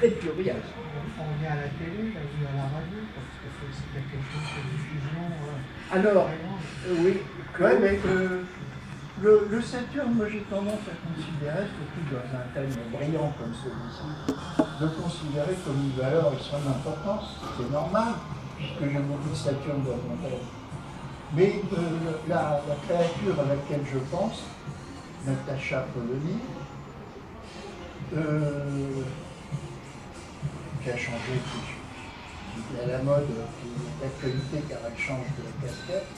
très pluriel. On vient à la télé, là, ou à la radio, parce que c'est quelque chose de diffusion. Alors, oui. Ouais, mais le Saturne, moi j'ai tendance à considérer, surtout dans un thème brillant comme celui-ci, de considérer comme une valeur extrêmement importante. C'est normal, puisque j'ai beaucoup de Saturne dans mon thème. Mais la créature à laquelle je pense, Natacha Polony, qui a changé, qui est à la mode, qui est d'actualité car elle change de casquette.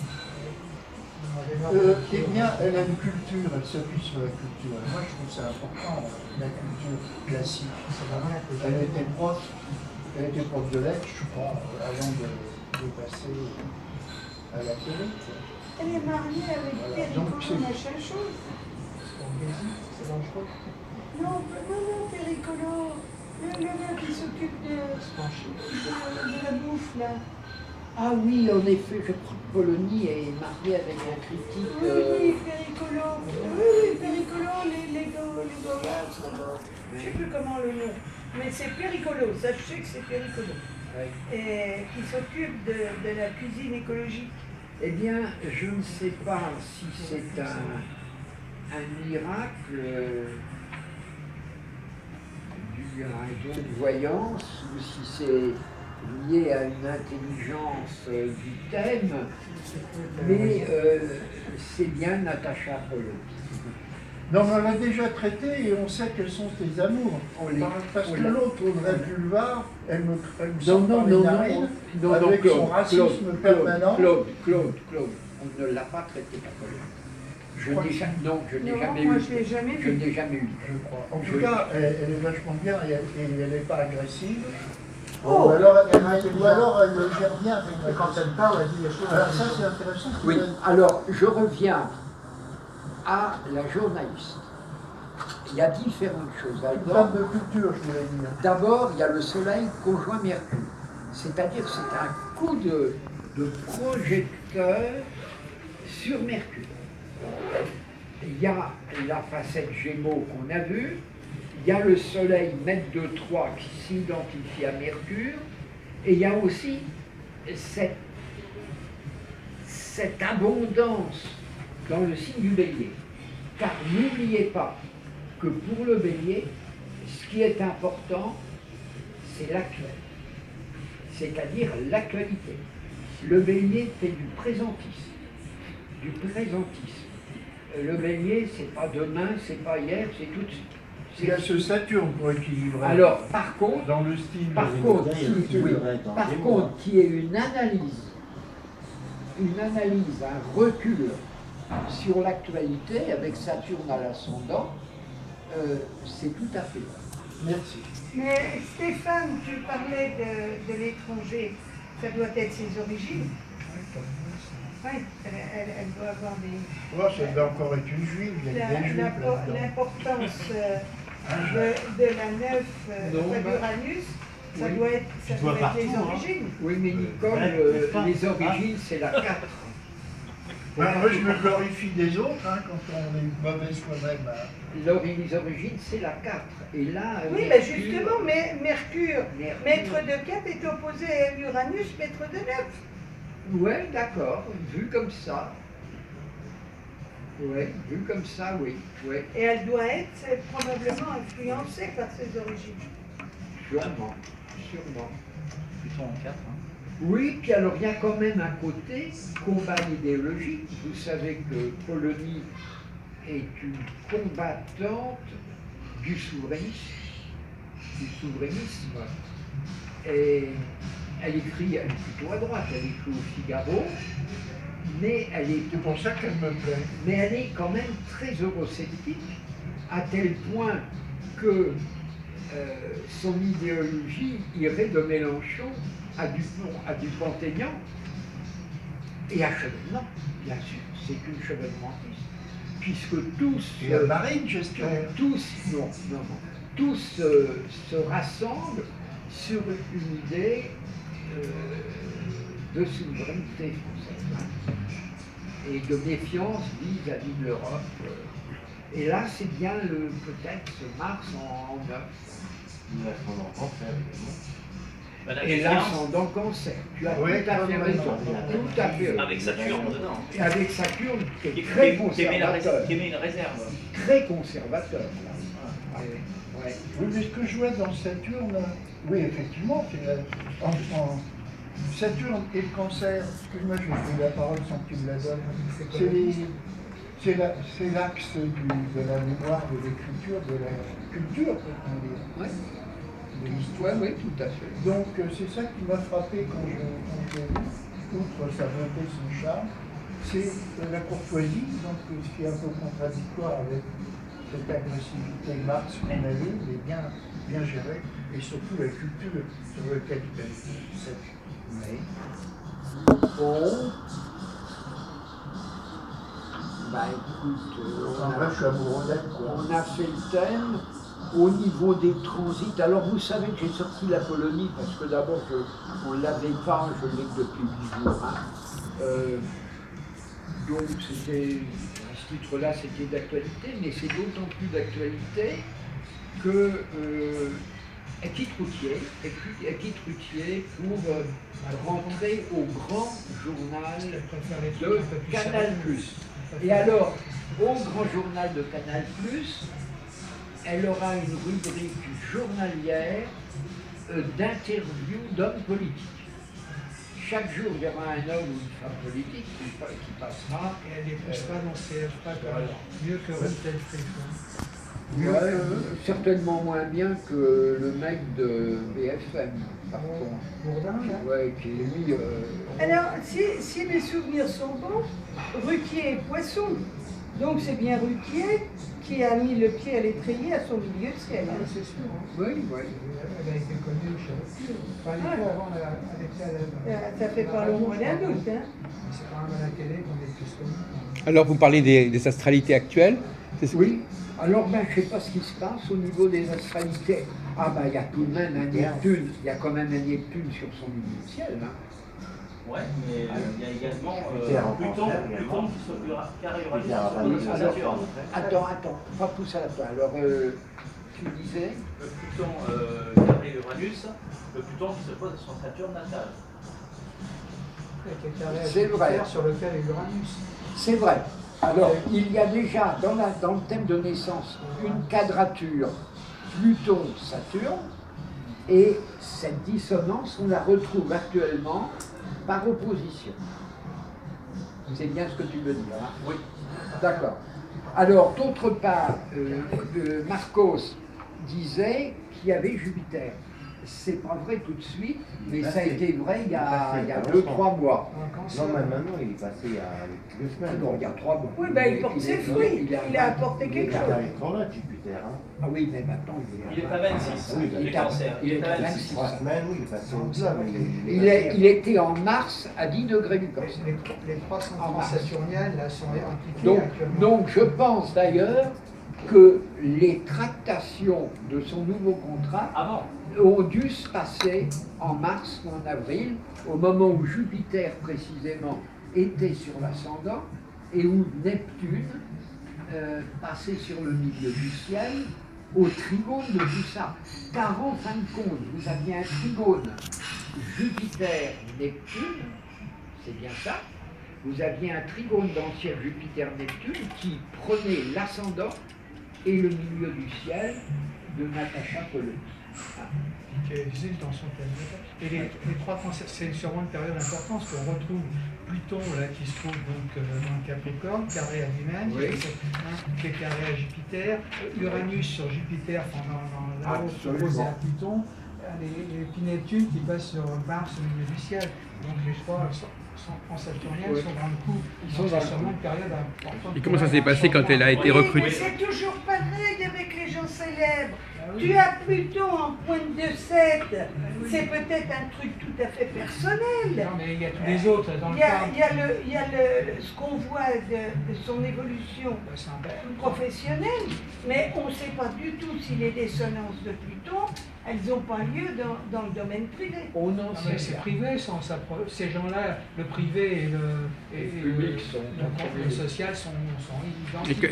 Eh bien, elle a une culture, elle s'appuie sur la culture. Et moi, je trouve ça important, la culture classique. Elle était prof de lettres, je crois, avant de passer à la télé. Elle est mariée avec Péricolo machin chose. C'est dangereux. Non, Péricolo, le gars qui s'occupe de la bouffe, là. Ah oui, en effet, je crois que Polony est mariée avec un critique. Oui, Péricolo. Oui, Péricolo, les Gaulois, je ne sais plus comment le nom. Mais c'est Péricolo, sachez que c'est Péricolo. Ouais. Et qui s'occupe de la cuisine écologique. Eh bien, je ne sais pas si c'est un miracle dû à un don de voyance ou si c'est lié à une intelligence du thème, mais c'est bien Natacha Polony. Non, mais on l'a déjà traité et on sait quels sont tes amours. Parce que l'autre, Audrey Pulvar, elle me sort par les narines avec son racisme permanent. Claude, on ne l'a pas traité par Polony. Je n'ai jamais eu. Moi, je l'ai jamais vu. Je n'ai jamais eu. Je crois. En tout cas, elle est vachement bien et elle n'est pas agressive. Oh. Ou alors elle gère bien. Et quand elle parle, elle dit les choses. Alors ça, c'est intéressant. Oui, alors je reviens à la journaliste. Il y a différentes choses. Une femme de culture, je voulais dire. D'abord, il y a le Soleil conjoint Mercure. C'est-à-dire que c'est un coup de projecteur sur Mercure. Il y a la facette Gémeaux qu'on a vue, il y a le Soleil mètre de 3 qui s'identifie à Mercure, et il y a aussi cette abondance dans le signe du Bélier. Car n'oubliez pas que pour le Bélier, ce qui est important, c'est l'actuel, c'est-à-dire l'actualité. Le Bélier fait du présentisme. Le Bélier, c'est pas demain, c'est pas hier, c'est tout de suite. Il y a ce Saturne pour équilibrer. Alors, par contre, dans le style. qui est une analyse, un recul sur l'actualité avec Saturne à l'ascendant, c'est tout à fait. Merci. Mais Stéphane, tu parlais de l'étranger, ça doit être ses origines. Oui, elle doit avoir des... Oh, ça doit encore être une juive, il y a des juifs là-dedans. L'importance de la neuf d'Uranus, ça doit être les origines. Oui, mais Nicole, les origines, c'est la 4. Moi, je me glorifie des autres quand on est mauvais soi-même. Les origines, c'est la 4. Et là, oui, mais justement, Mercure, maître de 4 est opposé à Uranus, maître de 9. Oui, d'accord, vu comme ça. Oui, vu comme ça, oui. Et elle doit être probablement influencée par ses origines. Sûrement. Plutôt en 4. Hein. Oui, puis alors il y a quand même un côté combat idéologique. Vous savez que Polony est une combattante du souverainisme. Et elle est plutôt à droite, elle écrit au Figaro, mais c'est pour ça qu'elle me plaît. Mais elle est quand même très eurosceptique, à tel point que son idéologie irait de Mélenchon à Dupont-Aignan et à Chevènement, bien sûr, c'est une chevènementiste, puisque tous... Et à Marine, j'espère. Tous se rassemblent sur une idée de souveraineté française et de méfiance vis-à-vis de l'Europe. Et là, c'est bien peut-être ce Mars en 9. L'ascendant cancer également. Et l'ascendant cancer. Tu as Oui, tout à fait raison. Tout à fait raison. Avec Saturne dedans. Et avec Saturne qui est Qui très met conservateur. une réserve. Très conservateur. Ouais. Oui, mais ce que je vois dans Saturne, oui, effectivement, Saturne et le cancer, excuse-moi, je vais prendre la parole sans que tu me la donnes, c'est l'axe de la mémoire, de l'écriture, de la culture, peut-on dire. Ouais. De l'histoire. Oui, tout à fait. Donc c'est ça qui m'a frappé quand j'ai vu, outre sa beauté, son charme, c'est la courtoisie, donc ce qui est un peu contradictoire avec cette agressivité Marx qu'on a vue, mais bien gérée, et surtout la culture sur le capitalisme. Oui. Bon. Bah écoute, En vrai, je suis amoureux d'elle, quoi. on a fait le thème. Au niveau des transits, alors vous savez que j'ai sorti la Polonie parce que d'abord on ne l'avait pas, je l'ai que depuis 8 jours. Hein. Donc c'était, à ce titre-là, c'était d'actualité, mais c'est d'autant plus d'actualité que à titre routier pour rentrer au grand journal de Canal+. Et alors, au grand journal de Canal+, elle aura une rubrique journalière d'interviews d'hommes politiques. Chaque jour, il y aura un homme ou une femme politique qui passera. Et elle les poussera dans ses Voilà. mieux que Rentel Ouais, certainement moins bien que le mec de BFM, par contre. Bourdin, là. Ouais, qui est lui. Alors, si mes souvenirs sont bons, Ruquier et Poisson. Donc c'est bien Ruquier qui a mis le pied à l'étrier à son milieu de ciel. Ah, c'est sûr. Hein. Oui, oui. Elle a été connue chez Ruquier. Enfin, elle était avant, elle était à la... Ça fait pas longtemps d'un doute. Hein. C'est quand même à la télé qu'on est plus connus. Alors, vous parlez des astralités actuelles. Oui. Alors, ben, je ne sais pas ce qui se passe au niveau des astralités. Ah, ben, il y a tout de même un Neptune. Il y a quand même un Neptune sur son milieu de ciel. Hein. Ouais, mais il y a également Pluton Pluton qui se carré Pluton, sur Saturne. Attends, pas pousse à la fin. Alors, tu disais Pluton carré Uranus, le Pluton qui se pose sur Saturne natal. Il y a quelqu'un C'est vrai. sur lequel est Uranus. C'est vrai. Alors, il y a déjà dans le thème de naissance une quadrature Pluton-Saturne, et cette dissonance, on la retrouve actuellement par opposition. C'est bien ce que tu veux dire, hein? Oui. D'accord. Alors, d'autre part, Marcos disait qu'il y avait Jupiter. C'est pas vrai tout de suite, mais ça a été vrai il y a 2-3 mois. Non, mais maintenant, il est passé il y a 2 semaines. Non, il y a 3 mois. Oui, ben il porte ses fruits. Il a apporté quelque chose. Il est là, Jupiter. Hein. Ah oui, mais maintenant Il est à 26, Oui, les cancers. il est à 26. 26. 3 semaines, oui, il est passé au-delà. Mais Il était en mars à 10 degrés du cancer. Les 300 saturniennes là, sont impliquées Donc, actuellement. donc je pense d'ailleurs que les tractations de son nouveau contrat Avant. ont dû se passer en mars ou en avril, au moment où Jupiter précisément était sur l'ascendant et où Neptune passait sur le milieu du ciel au trigone de tout ça. Car en fin de compte, vous aviez un trigone Jupiter-Neptune, c'est bien ça. Vous aviez un trigone d'ancien Jupiter-Neptune qui prenait l'ascendant et le milieu du ciel de Natacha Polony. Qui existe dans son thème. Et les 3 cancers, c'est sûrement une période importante, parce qu'on retrouve Pluton là, qui se trouve donc dans le Capricorne, carré à lui-même, Oui. qui est carré à Jupiter, Uranus sur Jupiter, enfin, dans là-haut, Absolument. opposé à Pluton, et puis Neptune qui passe sur Mars au milieu du ciel. Donc les 3 en saturnienne Oui. sont dans le coup. Ils sont Donc dans c'est le sûrement coup. une période importante. Et comment ça s'est passé quand elle a été Oui, recrutée? mais c'est toujours pareil avec les gens célèbres. Ah oui. Tu as Pluton en pointe de 7. C'est peut-être un truc tout à fait personnel. Non, mais il y a tous les autres dans le cadre. Il y a ce qu'on voit de son évolution Bah, c'est un- professionnelle, mais on ne sait pas du tout si les dissonances de Pluton, elles n'ont pas lieu dans le domaine privé. On en Non, mais sait c'est rien. privé, ces gens-là, le privé et Le public sont le social sont identiques.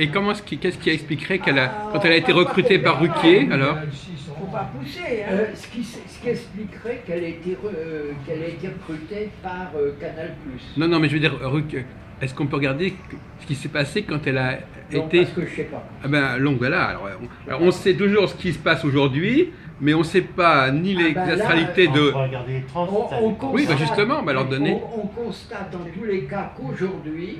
Et qu'est-ce qui expliquerait qu'elle a, Ah, quand elle a été on va recrutée pas par faire Ruquier, Ah, alors ils seront faut pas pousser. Hein. Ce qui expliquerait qu'elle a été recrutée par Canal+. Non, non, mais je veux dire, est-ce qu'on peut regarder ce qui s'est passé quand elle a Non, été... parce que je sais pas. Ah ben, donc voilà, alors, on sait toujours ce qui se passe aujourd'hui, mais on ne sait pas ni les Ah ben là, astralités On de... va regarder les trans. Oui, bah justement, bah alors donner... On constate dans tous les cas qu'aujourd'hui,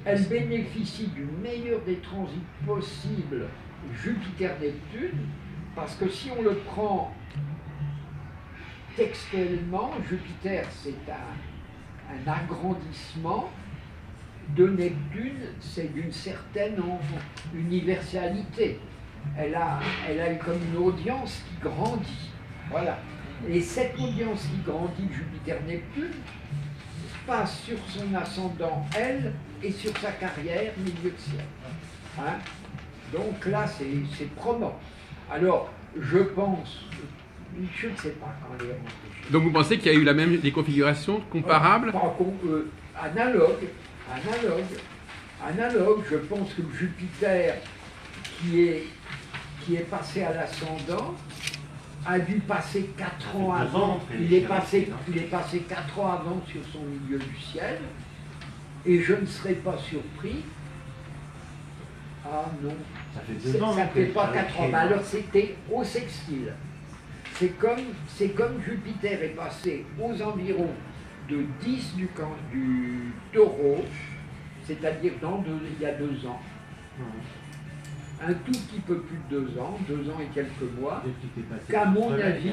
elle bénéficie du meilleur des transits possibles Jupiter-Neptune, parce que si on le prend textuellement, Jupiter c'est un agrandissement, de Neptune c'est d'une certaine universalité. Elle a comme une audience qui grandit. Voilà. Et cette audience qui grandit, Jupiter-Neptune, passe sur son ascendant, elle, et sur sa carrière, milieu de ciel. Hein? Donc là, c'est probant. Alors, je pense, je ne sais pas quand elle est rentrée. Donc vous pensez qu'il y a eu des configurations comparables? Analogue, je pense que Jupiter, qui est passé à l'ascendant, a dû passer 4 ans avant. Il est passé 4 ans avant sur son milieu du ciel. Et je ne serais pas surpris. Ah non, Ça fait 2 ans. ça ne fait pas 4 ans. Alors c'était au sextile. C'est comme Jupiter est passé aux environs de 10 du taureau, c'est-à-dire il y a 2 ans. Un tout petit peu plus de 2 ans, 2 ans et quelques mois, qu'à mon avis,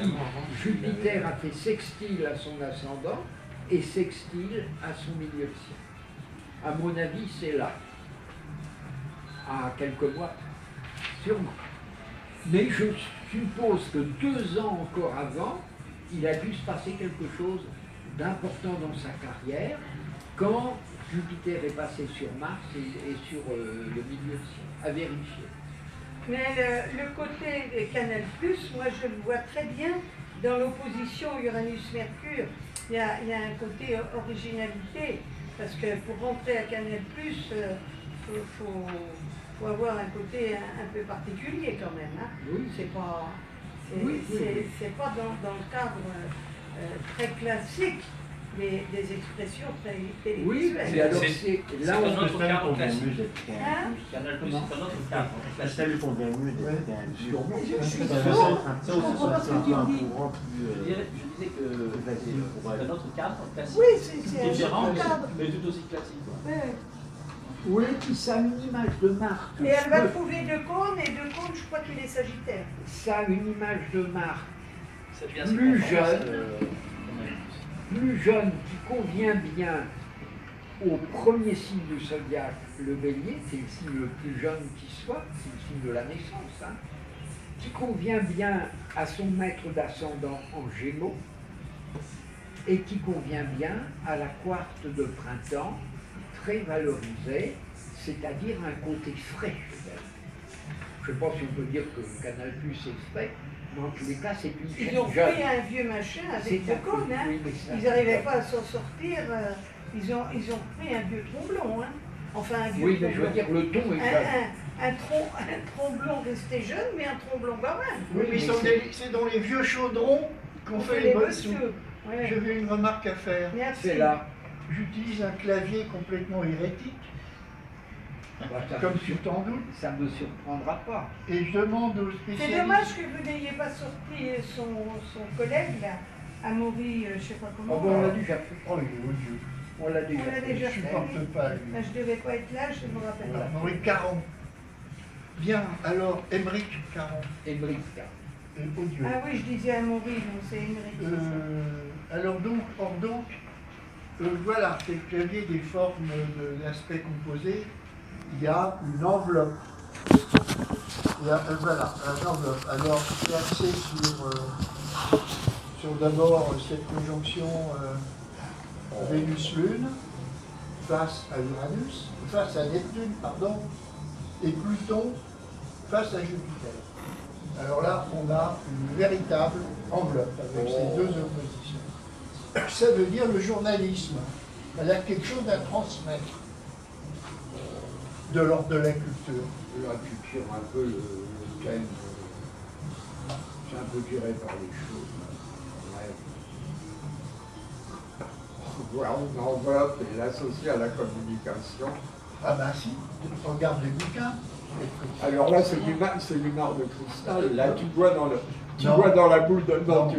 Jupiter a fait sextile à son ascendant et sextile à son milieu de ciel. À mon avis, c'est là. À quelques mois, sûrement. Mais je suppose que 2 ans encore avant, il a dû se passer quelque chose d'important dans sa carrière quand Jupiter est passé sur Mars et sur le milieu de ciel, à vérifier. Mais le côté de Canal+, moi je le vois très bien dans l'opposition Uranus-Mercure. Il y a un côté originalité, parce que pour rentrer à Canal+, faut avoir un côté un peu particulier quand même. Hein. Oui. C'est pas, Oui. pas dans le cadre très classique des expressions très Oui, télévisuelles. là un on autre cadre classique. Hein? Canal+, c'est un autre cadre La classique. salle qu'on vient mieux d'être Sûrement. Je suis Ça sûre. aussi, c'est un courant Je disais que c'est un autre cadre classique. Oui, c'est un Différent, autre cadre. mais tout aussi classique. Quoi. Ouais. Oui, puis ça a une image de Mars. Et elle va trouver 2 cônes, et 2 cônes, je crois qu'il est Sagittaire. Ça a une image de Mars Ça devient assez plus conforme, jeune, qui convient bien au premier signe du zodiaque, le Bélier, c'est le signe le plus jeune qui soit, c'est le signe de la naissance, hein, qui convient bien à son maître d'ascendant en Gémeaux et qui convient bien à la quarte de printemps, très valorisée, c'est-à-dire un côté frais chez elle. Je ne sais pas si on peut dire que Canal+ est frais, mais en tous les cas, c'est une Ils chaîne ont jeune. pris un vieux machin avec 2 un peu- cônes, hein. oui, mais ça- Ils n'arrivaient pas à s'en sortir. Ils ont pris un vieux tromblon, hein. Enfin, un vieux Oui, mais je veux tromblon. dire, le ton est jeune. Un tromblon resté jeune, mais un tromblon quand même. Oui, mais c'est dans les vieux chaudrons qu'on fait les bonnes soupes. messieurs. Ouais. J'avais une remarque à faire. Merci. C'est là. J'utilise un clavier complètement hérétique, Bah, ça comme me tu t'en doutes, Ça ne me surprendra pas. et je demande aux C'est spécialistes. dommage que vous n'ayez pas sorti son collègue, là, Amaury, je ne sais pas Oh, comment. bon, on l'a déjà fait. Oh, il est odieux. On l'a déjà On l'a fait. déjà Je fait. supporte pas lui. Là, je ne devais pas être là, je ne me rappelle Voilà, pas. Maurice Caron. Bien, alors, Émeric Caron. Émeric. Odieux. Ah oui, je disais Amaury, non, c'est Émeric. c'est ça. Alors donc, voilà, c'est le clavier des formes de l'aspect composé. Il y a une enveloppe. Voilà, une enveloppe. Alors, c'est axé sur d'abord cette conjonction Vénus-Lune face à Uranus, face à Neptune, pardon, et Pluton face à Jupiter. Alors là, on a une véritable enveloppe avec ces 2 oppositions. Ça veut dire le journalisme. Elle a quelque chose à transmettre de l'ordre de la culture. La culture, un peu le thème. C'est un peu tiré par les choses. Ouais. Voir une enveloppe et l'associer à la communication. Ah ben si, regarde les bouquins. Alors là, c'est du marc de cristal. Là, tu vois dans Non. vois dans la boule de Non.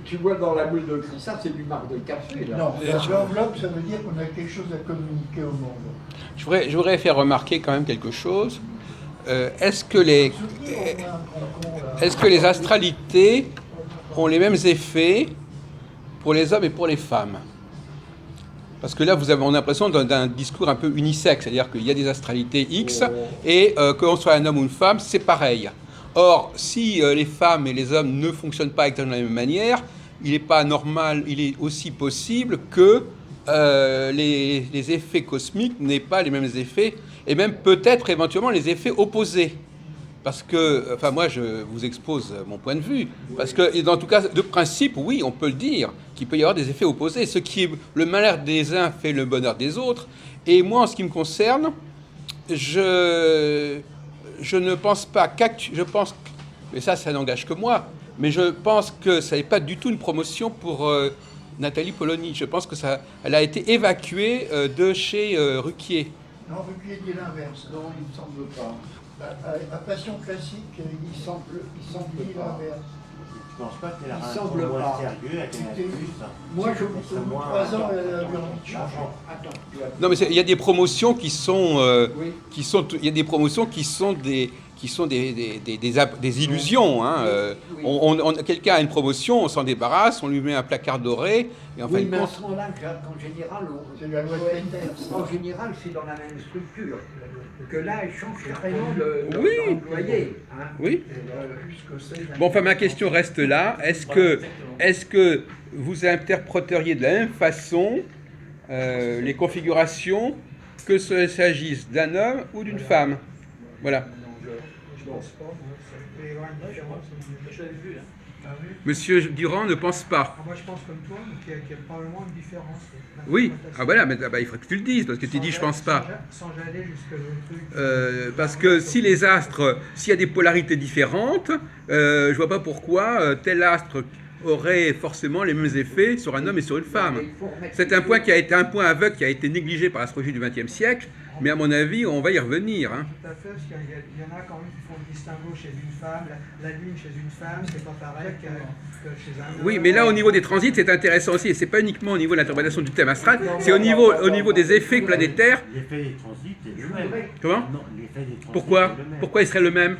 tu vois dans la boule de cristal, c'est du marc de café. Là. Non, l'enveloppe, ça veut dire qu'on a quelque chose à communiquer au monde. Je voudrais faire remarquer quand même quelque chose. Est-ce que les astralités ont les mêmes effets pour les hommes et pour les femmes? Parce que là, on a l'impression d'un discours un peu unisexe, c'est-à-dire qu'il y a des astralités X, et qu'on soit un homme ou une femme, c'est pareil. Or, si les femmes et les hommes ne fonctionnent pas exactement de la même manière, il n'est pas normal, il est aussi possible que les effets cosmiques n'aient pas les mêmes effets, et même peut-être éventuellement les effets opposés. Parce que, enfin moi je vous expose mon point de vue, parce que dans tout cas, de principe, oui, on peut le dire, qu'il peut y avoir des effets opposés. Ce qui est le malheur des uns fait le bonheur des autres. Et moi, en ce qui me concerne, je ne pense pas je pense, mais ça n'engage que moi, mais je pense que ça n'est pas du tout une promotion pour Nathalie Polony. Je pense que elle a été évacuée de chez Ruquier. Non, Ruquier dit l'inverse. Non, il ne me semble pas. À Passion classique, il Il semble dit pas. l'inverse. Je pense pas qu'elle a Il un semble rôle pas. sérieux avec Canal+. Moi, je Au bout de 3 ans, elle a eu envie de changer. Attends, tu as- Non, mais il y a des promotions qui sont, Oui. il y a des promotions qui sont des illusions. Hein. Oui. Quelqu'un a une promotion, on s'en débarrasse, on lui met un placard doré, et en fin Oui, de mais à compte, ce moment-là, en général, C'est la loi de Peters. en général, c'est dans la même structure. Que là, elle change carrément Oui. d'employé. Hein. oui. Puisque c'est Bon, enfin, ma question reste là. Est-ce que vous interpréteriez de la même façon les configurations que qu'il s'agisse d'un homme ou d'une femme? Voilà. Je pense pas, moi, ça peut y avoir une différence. Je l'avais vu, hein. Ah oui. Monsieur Durand ne pense pas. Ah, moi je pense comme toi, qu'il y a probablement une différence. Oui. Ah voilà, mais il faudrait que tu le dises, parce que tu dis je pense pas. Sans j'aller jusque le truc. Parce que si les astres, s'il y a des polarités différentes, je vois pas pourquoi tel astre aurait forcément les mêmes effets sur un homme et sur une femme. C'est un point qui a été un point aveugle qui a été négligé par l'astrologie du XXe siècle, mais à mon avis, on va y revenir. Hein. Tout à fait, parce qu'il y en a quand même qui font le distinguo chez une femme, la lune chez une femme, c'est pas pareil que chez un homme. Oui, mais là, au niveau des transits, c'est intéressant aussi. Et c'est pas uniquement au niveau de l'interprétation du thème astral, c'est au niveau des effets planétaires. L'effet des transits est le même. Comment? Non, l'effet des transits Pourquoi? est le même. Pourquoi il serait le même?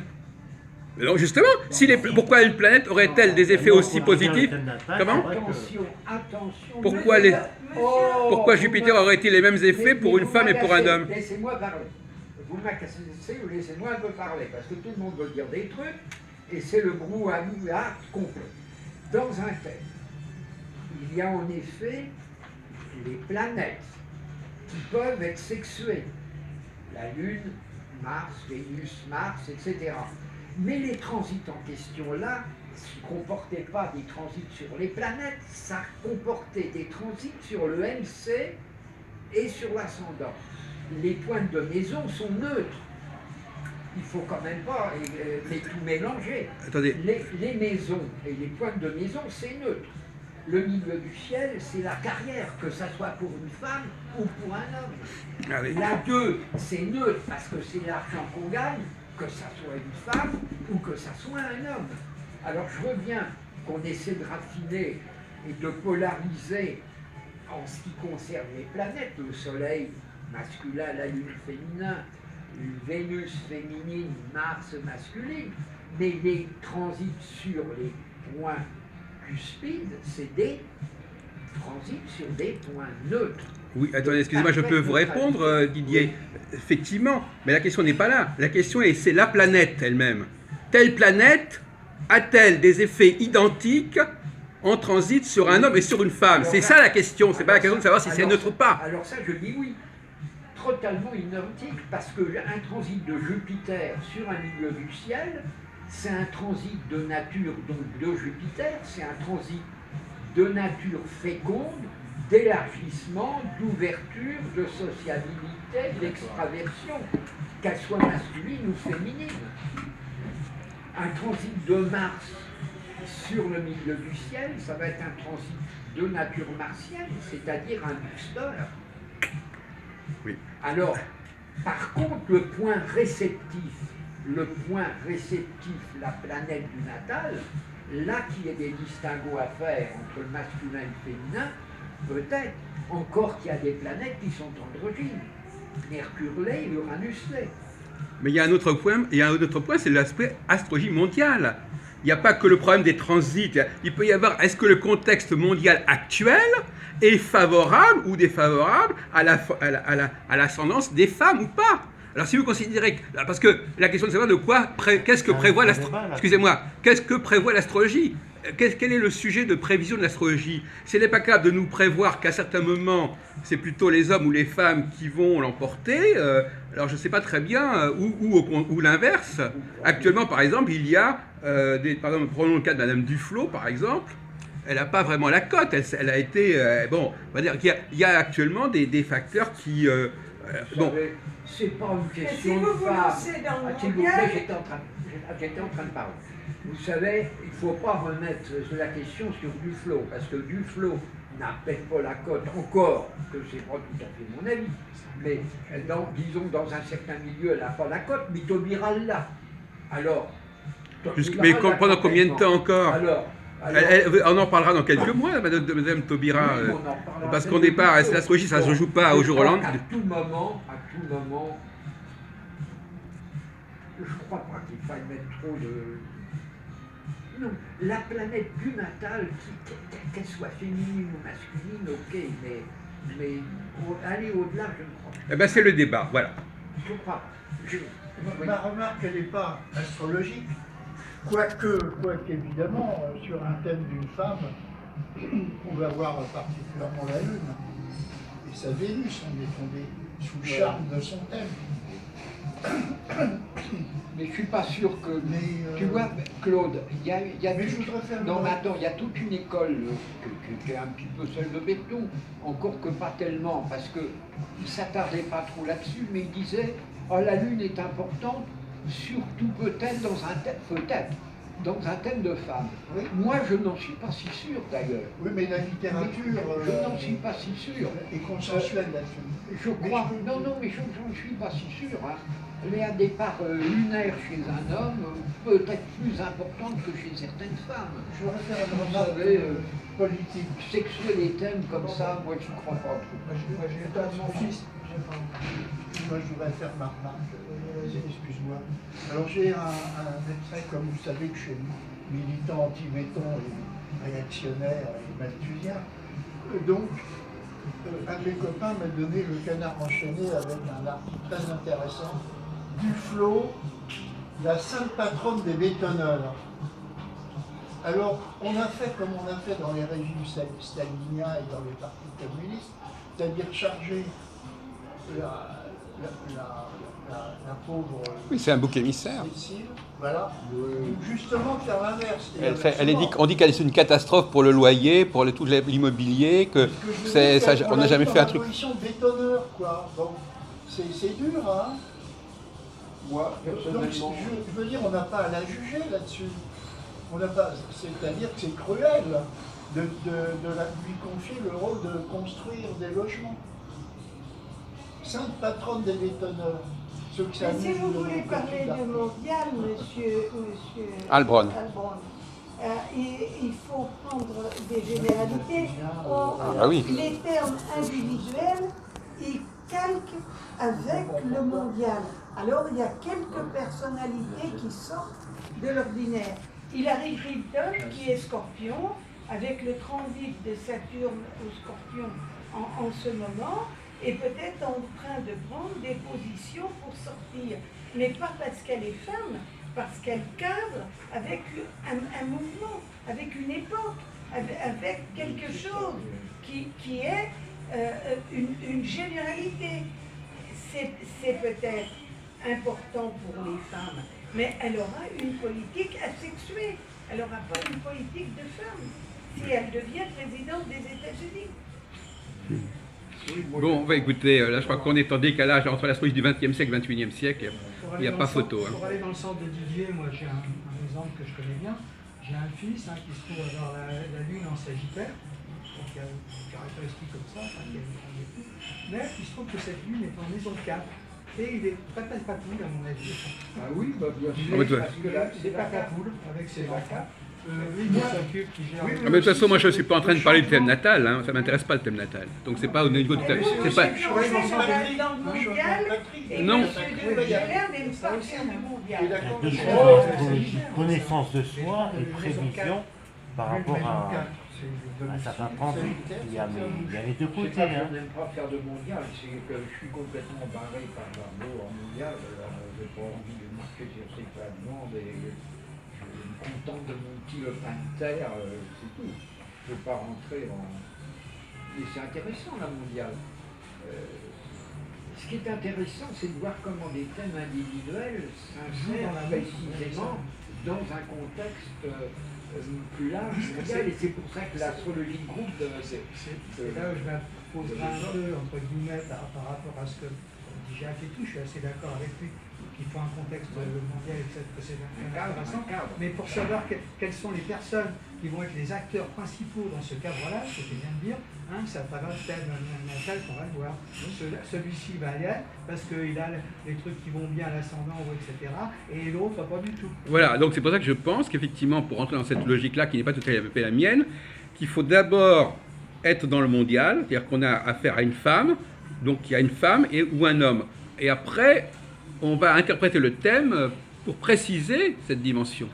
Alors justement, pourquoi une planète aurait-elle des effets aussi positifs? Comment? Attention, attention. Pourquoi pourquoi Jupiter aurait-il les mêmes effets pour une femme et pour un homme? Laissez-moi parler. Vous m'agacez ou laissez-moi un peu parler, parce que tout le monde veut dire des trucs, et c'est le brouhaha complet. Dans un thème, il y a en effet les planètes qui peuvent être sexuées. La Lune, Mars, Vénus, Mars, etc. Mais les transits en question là ne comportaient pas des transits sur les planètes, ça comportait des transits sur le MC et sur l'ascendant. Les points de maison sont neutres. Il ne faut quand même pas tout mélanger. Attendez. Les maisons et les points de maison, c'est neutre. Le milieu du ciel, c'est la carrière, que ça soit pour une femme ou pour un homme. Ah oui. La 2, c'est neutre parce que c'est l'argent qu'on gagne, que ça soit une femme ou que ça soit un homme. Alors je veux bien qu'on essaie de raffiner et de polariser en ce qui concerne les planètes, le Soleil masculin, la Lune féminin, Vénus féminine, Mars masculine, mais les transits sur les points cuspides, c'est des transits sur des points neutres. Oui, attendez, excusez-moi, je peux vous répondre, Didier. Effectivement, mais la question n'est pas là. La question est, c'est la planète elle-même. Telle planète a-t-elle des effets identiques en transit sur un homme et sur une femme? C'est ça la question, c'est pas la question de savoir si c'est neutre ou pas. Alors ça, je dis oui. Totalement identique, parce qu'un transit de Jupiter sur un milieu du ciel, c'est un transit de nature donc de Jupiter, c'est un transit de nature féconde, d'élargissement, d'ouverture, de sociabilité, d'extraversion, qu'elle soit masculine ou féminine. Un transit de Mars sur le milieu du ciel, ça va être un transit de nature martienne, c'est-à-dire un booster. Oui. Alors, par contre, le point réceptif, la planète du natal, là qu'il y ait des distinguos à faire entre le masculin et le féminin, peut-être encore qu'il y a des planètes qui sont androgynes. Mercure l'est, Uranus l'est. Mais il y a un autre point, c'est l'aspect astrologie mondiale. Il n'y a pas que le problème des transits. Il peut y avoir, est-ce que le contexte mondial actuel est favorable ou défavorable à l'ascendance des femmes ou pas? Alors si vous considérez que, parce que la question de savoir de quoi, qu'est-ce que prévoit l'astrologie, excusez-moi, qu'est-ce que prévoit l'astrologie? Quel est le sujet de prévision de l'astrologie? Si elle n'est pas capable de nous prévoir qu'à certains moments, c'est plutôt les hommes ou les femmes qui vont l'emporter, alors je ne sais pas très bien, ou l'inverse. Actuellement, par exemple, il y a, par exemple, prenons le cas de Madame Duflot, par exemple, elle n'a pas vraiment la cote, elle a été, bon, on va dire qu'il y a actuellement des facteurs qui... bon. C'est pas une question si de vous vous femme. lancez dans le S'il vous mondial- plaît, j'étais en train de parler. Vous savez, il ne faut pas remettre la question sur Duflot, parce que Duflot n'a peut-être pas la cote encore, que c'est pas tout à fait mon avis, mais disons dans un certain milieu, elle n'a pas la cote, mais Taubira l'a. Alors, mais pendant combien de temps encore? Alors, on en parlera dans quelques mois, Madame Taubira, oui, on en parlera parce qu'au départ, l'astrologie, ça ne se joue pas au jour au lendemain. À tout moment, je ne crois pas qu'il faille mettre trop de... Non, la planète du natal, qu'elle soit féminine ou masculine, ok, mais aller au-delà, je ne crois pas. Eh bien, c'est le débat, voilà. Je crois. Ma remarque, elle n'est pas astrologique, quoique évidemment, sur un thème d'une femme, on va voir particulièrement la Lune. Et sa Vénus, on est tombé sous le charme de son thème. Mais je ne suis pas sûr que... tu vois, Claude, il y a mais je voudrais faire non, mais attends, il y a toute une école qui est un petit peu celle de Berton, encore que pas tellement, parce qu'il ne s'attardait pas trop là-dessus, mais il disait « Oh, la Lune est importante, surtout peut-être dans un thème de femme. Oui. » Moi, je n'en suis pas si sûr, d'ailleurs. Oui, mais la littérature Je n'en suis pas si sûr. est consensuelle là-dessus. Je crois... Non, mais je n'en suis pas si sûr. Hein. Les départs lunaires chez un homme peut être plus importante que chez certaines femmes. Je voudrais faire une Vous remarque savez, politique. sexuer les thèmes comme ça, moi je ne crois pas trop. Moi, j'ai pas mon fils. Moi, je voudrais faire ma remarque. Excuse-moi. Alors, j'ai un extrait, comme vous savez, que je suis militant anti-béton et réactionnaire et malthusien. Donc, un de mes copains m'a donné Le Canard enchaîné avec un article très intéressant. Duflot, la sainte patronne des bétonneurs. Alors, on a fait comme on a fait dans les régimes staliniens et dans les partis communistes, c'est-à-dire charger la pauvre... Oui, c'est un bouc émissaire. Cécile, voilà. Justement, faire l'inverse. On dit qu'elle est une catastrophe pour le loyer, pour tout l'immobilier, on n'a jamais fait un truc. C'est une position de bétonneur, quoi. Bon, c'est dur, hein. Moi, personnellement... Donc, je veux dire, on n'a pas à la juger là-dessus. On n'a pas... C'est-à-dire que c'est cruel de lui confier le rôle de construire des logements. Sainte patronne des bétonneurs. Ceux qui Mais si vous voulez parler de mondial, monsieur Albron. Il faut prendre des généralités. Oui. Les termes individuels, ils calquent avec le mondial. Alors il y a quelques personnalités qui sortent de l'ordinaire. Hillary Clinton, qui est Scorpion, avec le transit de Saturne au Scorpion en ce moment, est peut-être en train de prendre des positions pour sortir. Mais pas parce qu'elle est femme, parce qu'elle cadre avec un mouvement, avec une époque, avec quelque chose qui est une généralité. C'est peut-être important pour les femmes, mais elle aura une politique asexuée. Elle n'aura pas une politique de femme si elle devient présidente des États-Unis. Bon, écoutez, là je crois qu'on est en décalage entre l'astrologie du XXe siècle et du XXIe siècle. Il n'y a pas photo. Pour aller dans le sens de Didier, moi j'ai un exemple que je connais bien. j'ai un fils qui se trouve avoir la lune en Sagittaire, donc il y a une caractéristique comme ça, il y a une et tout. Mais il se trouve que cette lune est en maison 4. Et il est papatoule à mon avis. Ah oui, bah bien sûr. Ah, ouais. Parce que là, C'est papatoule avec ses enfants. Lui, Moi- il s'occupe, qui gère. Oui, Ah, mais de toute façon, moi je ne suis pas en train de parler du thème natal, hein. Ça ne m'intéresse pas le thème natal. Donc c'est pas au niveau du thème. C'est pas... Dans le mondial, et Non. monsieur de Gélère n'aime pas faire du mondial. Deux choses Oh, anthropologiques, connaissance de soi et prévision par rapport à certains transits. Il y a les deux C'est côtés. pas que Hein. je n'aime pas faire de mondial, c'est que je suis complètement barré par un mot en mondial. Je n'ai pas envie de marquer sur ces plats de monde et je me contente de mon petit pain de terre, c'est tout. Je ne veux pas rentrer en. Mais c'est intéressant la mondiale. Ce qui est intéressant, c'est de voir comment des thèmes individuels s'insèrent précisément dans un contexte plus large mondial, et c'est pour ça que l'astrologie de groupe C'est là où je m'opposerai un peu, entre guillemets, par rapport à ce que dit Jacques et tout, je suis assez d'accord avec lui, qu'il faut un contexte mondial et que c'est intéressant. Mais pour savoir quelles sont les personnes qui vont être les acteurs principaux dans ce cadre-là, ce que je viens de dire, ça va le thème natal qu'on va le voir. Celui-ci va y être parce qu'il a les trucs qui vont bien à l'ascendant, etc. Et l'autre, pas du tout. Voilà, donc c'est pour ça que je pense qu'effectivement, pour rentrer dans cette logique-là, qui n'est pas tout à fait la mienne, qu'il faut d'abord être dans le mondial, c'est-à-dire qu'on a affaire à une femme, donc il y a une femme ou un homme. Et après, on va interpréter le thème pour préciser cette dimension.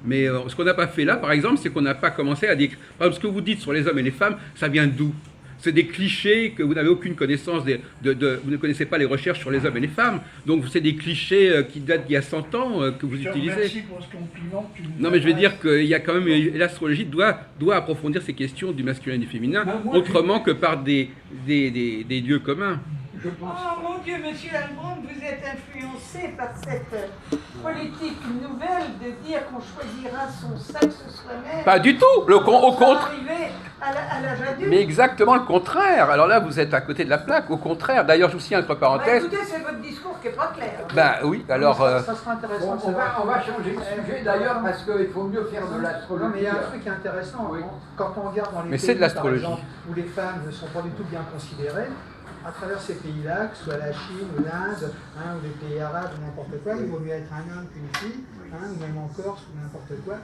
Mais ce qu'on n'a pas fait là, par exemple, c'est qu'on n'a pas commencé à dire... Par exemple, ce que vous dites sur les hommes et les femmes, ça vient d'où? C'est des clichés que vous n'avez aucune connaissance vous ne connaissez pas les recherches sur les hommes et les femmes. Donc c'est des clichés qui datent d'il y a 100 ans que vous utilisez. Merci pour ce compliment que tu nous Non, mais je veux adresses. dire qu'il y a quand même... L'astrologie doit approfondir ces questions du masculin et du féminin, Ben, moi, autrement que par des lieux communs. Je pense Oh mon Dieu, monsieur Albrand, vous êtes influencé par cette politique nouvelle de dire qu'on choisira son sexe soi-même. Pas du tout, au contraire. Arriver à l'âge adulte. Mais exactement le contraire. Alors là, vous êtes à côté de la plaque. Au contraire. D'ailleurs, je vous signale entre Bah, parenthèses. écoutez, c'est votre discours qui n'est pas clair. Ben oui, alors... Ça sera intéressant Bon, de savoir. on va changer de sujet d'ailleurs parce qu'il faut mieux faire de Non, l'astrologie. mais il y a un truc intéressant, Oui. quand on regarde dans les Mais pays, c'est de l'astrologie. par exemple, où les femmes ne sont pas du tout bien considérées, à travers ces pays-là, que ce soit la Chine ou l'Inde, ou les pays arabes ou n'importe quoi, il vaut mieux être un homme qu'une fille, ou même en Corse ou n'importe quoi,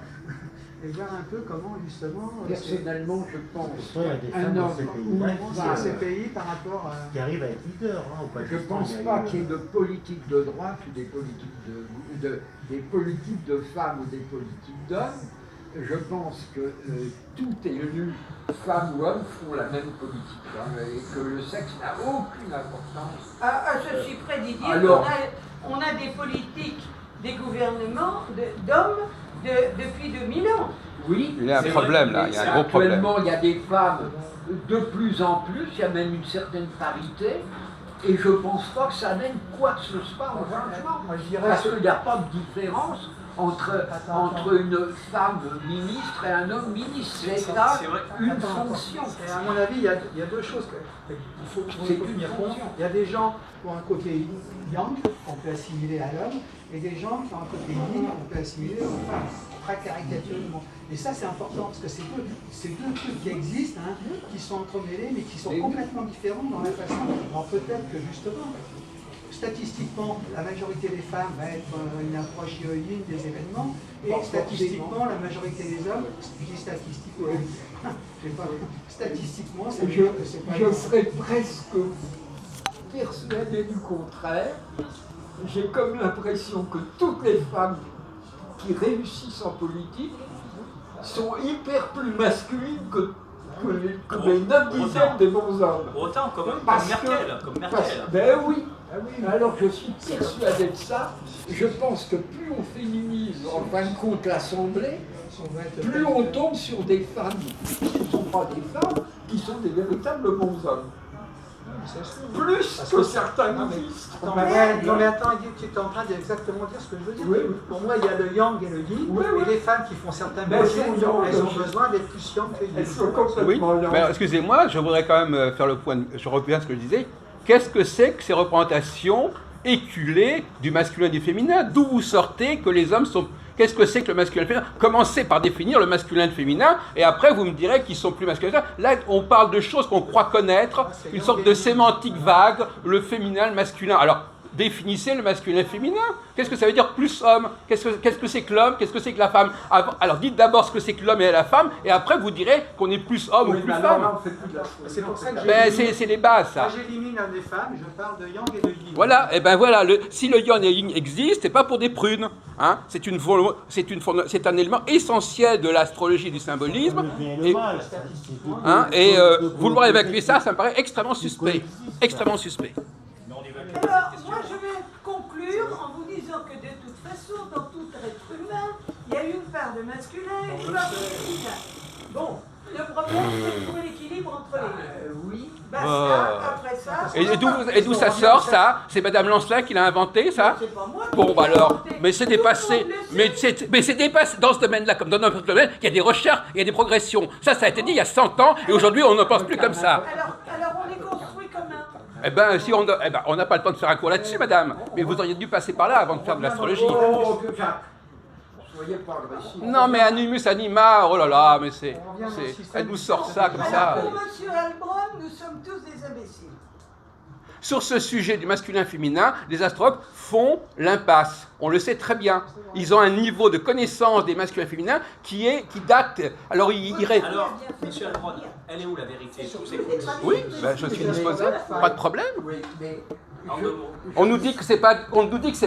et voir un peu comment justement Personnellement, je pense Soit il y a des qu'un femmes dans homme ces ou pays-là une qui, dans ces femme, pays par rapport à... qui arrivent à être leaders. Hein, au je ne Pakistan, pense il y a pas eu- qu'il y ait de politique de droite ou des politiques des politiques de femmes ou des politiques d'hommes. Je pense que tout élu, femme ou homme, font la même politique, et que le sexe n'a aucune importance. Je suis près d'y dire Alors- qu'on a des politiques, des gouvernements d'hommes depuis 2000 ans. Oui, Il y a un c'est problème, vrai, là, il y a un mais gros problème. Actuellement, il y a des femmes de plus en plus, il y a même une certaine parité, et je ne pense pas que ça amène quoi que ce soit au changement. Moi, je dirais Parce que- qu'il n'y a pas de différence entre une femme ministre et un homme ministre. L'État, c'est vrai. une Attends, fonction. Et à mon avis, il y a deux choses qu'il faut C'est tenir une compte. fonction. Il y a des gens qui ont un côté yang, qu'on peut assimiler à l'homme, et des gens qui ont un côté yin, qu'on peut assimiler aux femmes, très caricaturalement. Et ça, c'est important, parce que c'est deux trucs qui existent, qui sont entremêlés, mais qui sont Et oui. complètement différents dans la façon. Alors peut-être que justement, statistiquement, la majorité des femmes va être une approche yin des événements, et Pas statistiquement, la majorité des hommes, je dis statistiquement, je sais pas, statistiquement, ça veut Je, dire que c'est pas je serais presque persuadé du contraire. J'ai comme l'impression que toutes les femmes qui réussissent en politique sont hyper plus masculines que les 9 dixièmes des bons hommes. Pour autant, comme Parce Merkel. que- Comme parce- Merkel. ben oui. Ah oui, Alors je suis persuadé de ça. Je pense que plus on féminise en fin de compte l'Assemblée, plus on tombe sur des femmes qui ne sont pas des femmes, qui sont des véritables bons hommes. Plus que certains ministres. Non mais attends, tu es en train d'exactement dire ce que je veux dire. Oui. Pour moi, il y a le yang et le yin, Oui, oui. et les femmes qui font certains Ben, métiers, elles sont yang, elles ont je- besoin d'être plus yang que yin. Elles sont Oui, complètement mais alors, excusez-moi, je voudrais quand même faire le point, je reviens à ce que je disais. Qu'est-ce que c'est que ces représentations éculées du masculin et du féminin? D'où vous sortez que les hommes sont qu'est-ce que c'est que le masculin et le féminin? Commencez par définir le masculin et le féminin, et après vous me direz qu'ils sont plus masculins. Là, on parle de choses qu'on croit connaître, une sorte de sémantique vague, le féminin, le masculin. Alors, définissez le masculin et le féminin. Qu'est-ce que ça veut dire plus homme? Qu'est-ce que c'est que l'homme? Qu'est-ce que c'est que la femme? Alors dites d'abord ce que c'est que l'homme et la femme, et après vous direz qu'on est plus homme ou plus femme. C'est pour ça que C'est les bases, ça. quand j'élimine un des femmes, je parle de yang et de yin. Voilà, et ben voilà, si le yang et le yin existent, c'est pas pour des prunes. Hein, c'est un élément essentiel de l'astrologie et du symbolisme. Et vouloir évacuer ça, ça me paraît extrêmement suspect. Extrêmement suspect. Alors, moi je vais conclure en vous disant que de toute façon, dans tout être humain, il y a une part de masculin et une part de féminin. Bon, le problème c'est de trouver l'équilibre entre les deux. Oui. Après ça. Et d'où ça sort, ça? C'est Madame Lancelin qui l'a inventé, ça? C'est pas moi. Bon, bah alors, mais c'est dépassé. Mais c'est dépassé dans ce domaine-là, comme dans notre domaine, il y a des recherches, il y a des progressions. Ça a été dit il y a 100 ans, et aujourd'hui, on ne pense plus comme ça. Alors on est construit comme un. Eh ben, on n'a pas le temps de faire un cours là-dessus, madame. Mais vous auriez dû passer par là avant de faire de l'astrologie. Soyez pas agressif. Non, mais animus anima, oh là là, mais c'est... Elle nous sort ça comme ça. Alors pour M. Albron, nous sommes tous des imbéciles. Sur ce sujet du masculin-féminin, les astrologues font l'impasse. On le sait très bien. Ils ont un niveau de connaissance des masculins et féminins qui date. Alors, Alors, monsieur Albron, elle est où la vérité? Oui, ben, je suis disposé, pas de problème. Oui, mais On nous dit que c'est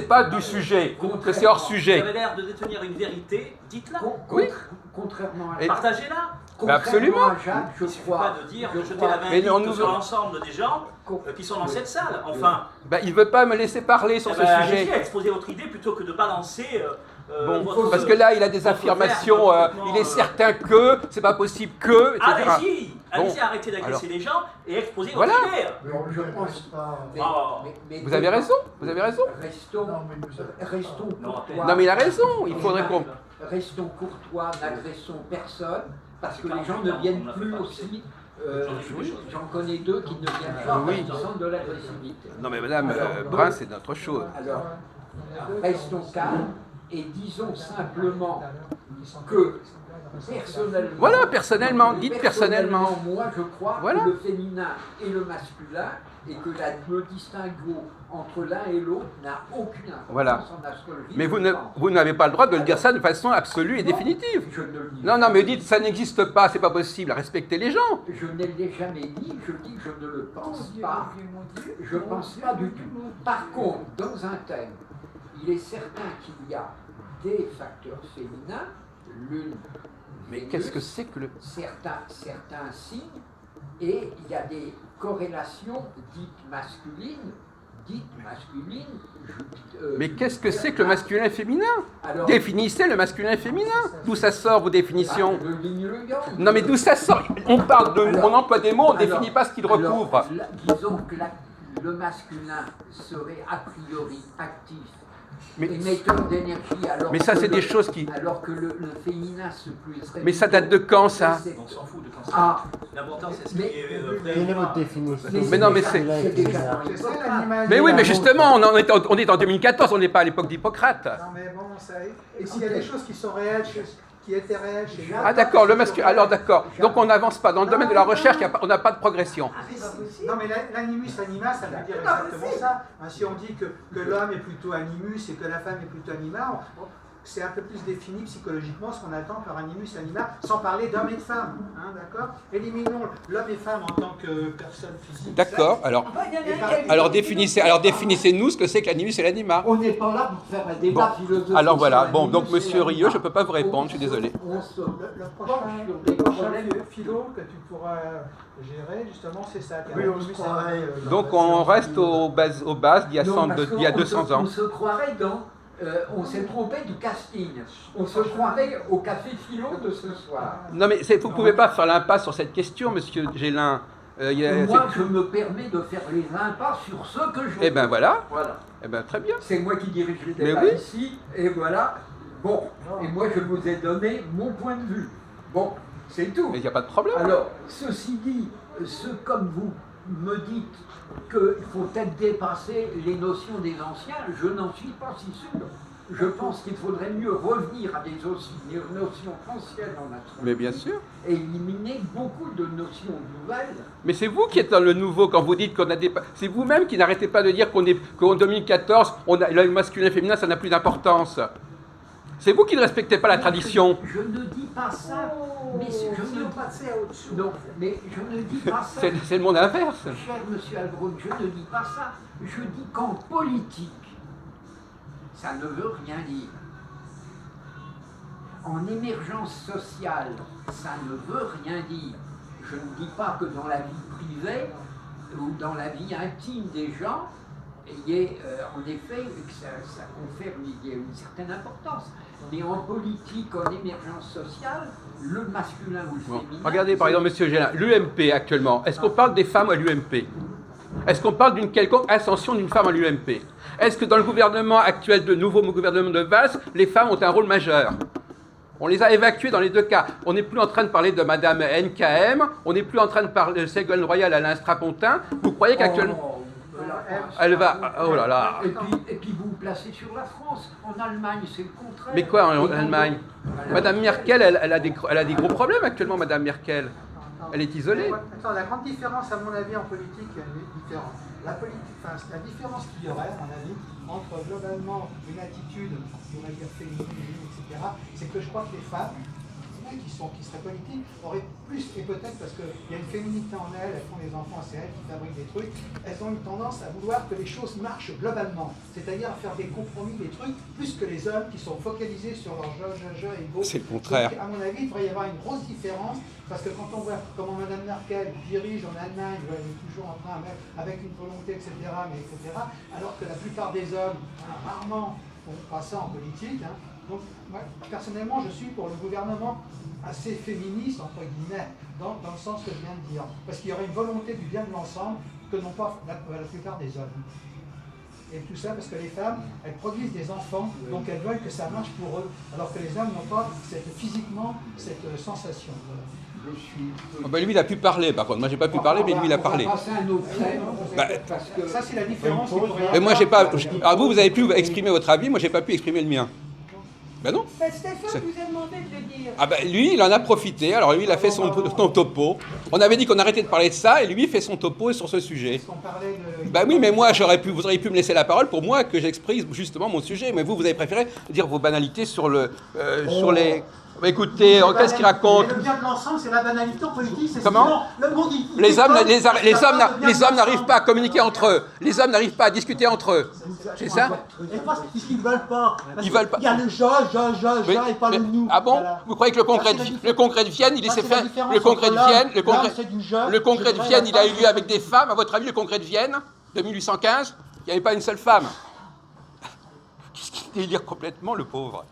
pas du sujet, que c'est hors sujet. Vous avez l'air de détenir une vérité, dites-la. Oui. Contrairement à Partagez-la. Absolument. Jacques, je Il ne suffit crois. pas de dire de jeter la main sur l'ensemble des gens qui sont dans cette salle. Enfin. Ben, il ne veut pas me laisser parler sur ce sujet. Allez-y, exposez votre idée plutôt que de balancer. Bon, parce que là, il a des affirmations, il est certain que, c'est pas possible que, etc. Allez-y, arrêtez d'agresser les gens et exposez votre Voilà. idée. Je pense pas. Mais Vous avez raison, Restons courtois. Non mais il a raison, il faudrait qu'on... Restons courtois, n'agressons personne, parce que les gens ne viennent plus aussi. J'en connais deux qui ne viennent pas parce qu'ils sont de l'agressivité. Non mais madame Brun, c'est notre chose. Alors, restons calmes et disons simplement que personnellement... Voilà, personnellement, dites personnellement. Moi, je crois Voilà. que le féminin et le masculin, et que le distinguo entre l'un et l'autre n'a aucune importance Voilà. en astrologie. Mais vous n'avez pas le droit de le dire ça de façon absolue et définitive. Je ne le dis Non, mais dites, ça n'existe pas, c'est pas possible, respectez les gens. Je ne l'ai jamais dit, je dis que je ne le pense pas. Je ne pense pas du tout. Par contre, dans un thème, il est certain qu'il y a des facteurs féminins, l'une. Mais qu'est-ce que c'est que le... Certains signes, et il y a des corrélations dites masculines. Mais qu'est-ce que c'est que le masculin et féminin? Alors, Définissez le masculin et féminin. D'où ça sort vos définitions? le yin et le yang. Non mais d'où ça sort? On parle de... On emploie des mots, on ne définit pas ce qu'ils recouvrent. Disons que le masculin serait a priori actif, émetteur d'énergie, alors mais ça, que c'est des choses qui... alors que le féminin se serait... Mais ça date de quand, ça? On s'en fout de quand Ah, l'important, c'est ce qui mais- est Quelle est votre définition? Mais non, mais c'est... déjà dans C'est ça l'Hippocrate. l'animal. Mais oui, mais justement, on est en 2014, on n'est pas à l'époque d'Hippocrate. Non mais bon, ça y est. Et s'il y a des choses qui sont réelles, qui étaient réelles chez Ah d'accord, le masculin... Alors d'accord, donc on n'avance pas. Dans le domaine de la recherche, on n'a pas de progression. Non mais l'animus anima, ça veut dire exactement ça. Hein, si on dit que l'homme est plutôt animus et que la femme est plutôt anima, c'est un peu plus défini psychologiquement ce qu'on attend par animus anima, sans parler d'homme et de femme. Hein, d'accord? Éliminons l'homme et femme en tant que personne physique. D'accord, alors définissez-nous ce que c'est que l'animus et l'anima. On n'est pas là pour faire un débat philosophique. Alors voilà, sur bon, l'animus donc et monsieur l'anima. Rieu, je ne peux pas vous répondre, je suis désolé. Le prochain philo que tu pourras gérer, justement, c'est ça. Oui, on se croirait. Donc on reste aux bases d'il y a, Non, parce il y a qu'on 200 ans. On se croirait dans... on s'est trompé du casting. On se croirait au café philo de ce soir. Non mais vous ne pouvez pas faire l'impasse sur cette question, monsieur Gélin. Moi, je me permets de faire les impasses sur ce que je... Eh ben voilà, Voilà. eh ben très bien. C'est moi qui dirige les Mais débats oui. ici, et voilà. Bon, et moi je vous ai donné mon point de vue. Bon, c'est tout. Mais il n'y a pas de problème. Alors, ceci dit, comme vous me dites qu'il faut peut-être dépasser les notions des anciens, je n'en suis pas si sûr. Je pense qu'il faudrait mieux revenir à des notions anciennes en astronomie. Mais bien sûr. Et éliminer beaucoup de notions nouvelles. Mais c'est vous qui êtes dans le nouveau quand vous dites qu'on a des... C'est vous-même qui n'arrêtez pas de dire qu'en 2014, le masculin et le féminin, ça n'a plus d'importance. C'est vous qui ne respectez pas la tradition. Je ne dis pas ça. Mais je ne passer à autre chose. Non, mais je ne dis pas ça. C'est le monde inverse. Cher monsieur Albrun, je ne dis pas ça. Je dis qu'en politique, ça ne veut rien dire. En émergence sociale, ça ne veut rien dire. Je ne dis pas que dans la vie privée ou dans la vie intime des gens, il y ait en effet que ça confère une certaine importance. Mais en politique, en émergence sociale, le masculin ou le féminin... Regardez par exemple, monsieur Gélin, l'UMP actuellement, est-ce qu'on parle des femmes à l'UMP? Est-ce qu'on parle d'une quelconque ascension d'une femme à l'UMP? Est-ce que dans le gouvernement actuel, de nouveau gouvernement de Valls, les femmes ont un rôle majeur? On les a évacuées dans les deux cas. On n'est plus en train de parler de Madame NKM, on n'est plus en train de parler de Ségolène Royal à l'Instrapontin. Vous croyez qu'actuellement... Elle va... Oh là là. Et puis vous vous placez sur la France. En Allemagne, c'est le contraire. Mais quoi en Allemagne? Madame Merkel, elle a des gros problèmes actuellement, Madame Merkel. Elle est isolée. Attends, la grande différence, à mon avis, en politique, est différente. La différence qu'il y aurait, à mon avis, entre globalement une attitude, on va dire féminine, etc., c'est que je crois que les femmes, qui seraient politiques, auraient plus, et peut-être parce qu'il y a une féminité en elles font des enfants, c'est elles qui fabriquent des trucs, elles ont une tendance à vouloir que les choses marchent globalement, c'est-à-dire à faire des compromis, des trucs, plus que les hommes qui sont focalisés sur leur jeu égaux. C'est le contraire. Donc, à mon avis, il devrait y avoir une grosse différence, parce que quand on voit comment Mme Merkel dirige en Allemagne, elle est toujours en train, avec une volonté, etc., alors que la plupart des hommes, rarement, font pas ça en politique, hein. Donc, moi, personnellement, je suis pour le gouvernement assez féministe, entre guillemets, dans le sens que je viens de dire. Parce qu'il y aurait une volonté du bien de l'ensemble que n'ont pas la plupart des hommes. Et tout ça parce que les femmes, elles produisent des enfants, donc elles veulent que ça marche pour eux, alors que les hommes n'ont pas physiquement cette sensation. Voilà. Oh ben lui, il a pu parler, par contre. Moi, j'ai pas pu parler, mais lui, il a parlé. Ça, c'est la différence. Mais moi, j'ai pas... Alors vous avez pu exprimer votre avis, moi, j'ai pas pu exprimer le mien. Ben non. Stéphane vous a demandé de le dire. Ah ben lui, il en a profité. Alors lui, il a fait son topo. On avait dit qu'on arrêtait de parler de ça, et lui, il fait son topo sur ce sujet. Ben oui, mais moi, vous auriez pu me laisser la parole pour moi que j'exprime justement mon sujet. Mais vous avez préféré dire vos banalités sur les... Bah écoutez, qu'est-ce qu'il raconte? Le bien de l'ensemble, c'est la banalité en politique, c'est comment? Le monde dit. Les hommes n'arrivent pas à communiquer entre eux. Les hommes n'arrivent pas à discuter entre eux. C'est ça? Et parce qu'ils ne veulent pas. Ils veulent pas. Il y a le et pas le nous. Ah bon? Voilà. Vous croyez que le congrès de Vienne, il s'est fait... Le congrès de Vienne, il a eu lieu avec des femmes. À votre avis, le congrès de Vienne, de 1815, il n'y avait pas une seule femme. Qu'est-ce qu'il délire complètement, le pauvre?